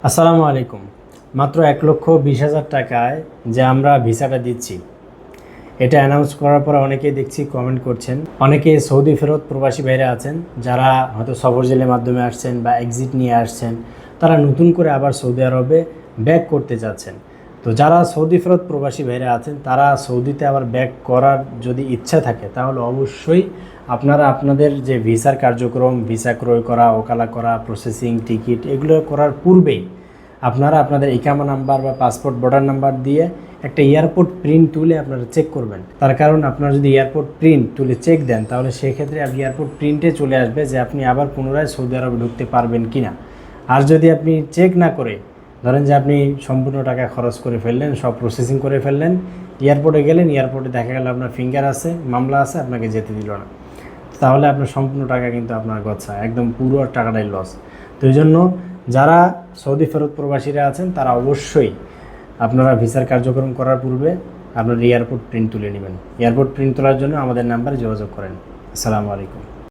আসসালামু আলাইকুম। মাত্র 1,20,000 টাকায় যে আমরা ভিসাটা দিচ্ছি, এটা অ্যানাউন্স করার পর অনেকেই দেখছি কমেন্ট করছেন। অনেকে সৌদি ফেরত প্রবাসী ভাইরা আছেন যারা হয়তো সফর জেলের মাধ্যমে আসছেন বা এক্সিট নিয়ে আসছেন, তারা নতুন করে আবার সৌদি আরবে ব্যাক করতে চাচ্ছেন। তো যারা সৌদি ফেরত প্রবাসী ভাইরা আছেন তারা সৌদিতে আবার ব্যাক করার যদি ইচ্ছা থাকে তাহলে অবশ্যই আপনারা আপনাদের যে ভিসার কার্যক্রম, ভিসা ক্রয় করা, ওকালা করা, প্রসেসিং, টিকিট এগুলো করার পূর্বেই আপনারা আপনাদের ইকামা নাম্বার বা পাসপোর্ট বর্ডার নাম্বার দিয়ে একটা এয়ারপোর্ট প্রিন্ট তুলে আপনারা চেক করবেন। তার কারণ আপনারা যদি এয়ারপোর্ট প্রিন্ট তুলে চেক দেন তাহলে সেক্ষেত্রে আর এয়ারপোর্ট প্রিন্টে চলে আসবে যে আপনি আবার পুনরায় সৌদি আরবে ঢুকতে পারবেন কি না। আর যদি আপনি চেক না করে ধরেন যে আপনি সম্পূর্ণ টাকা খরচ করে ফেললেন, সব প্রসেসিং করে ফেললেন, এয়ারপোর্টে গেলেন, এয়ারপোর্টে দেখা গেল আপনার ফিঙ্গার আছে, মামলা আছে, আপনাকে যেতে দিল না, তাহলে আপনার সম্পূর্ণ টাকা কিন্তু আপনার গচ্ছা, একদম পুরো টাকাটাই লস। তো এই জন্য যারা সৌদি ফেরত প্রবাসীরা আছেন তারা অবশ্যই আপনারা ভিসার কার্যক্রম করার পূর্বে আপনার এয়ারপোর্ট প্রিন্ট তুলে নেবেন। এয়ারপোর্ট প্রিন্ট তোলার জন্য আমাদের নাম্বারে যোগাযোগ করেন। আসসালামু আলাইকুম।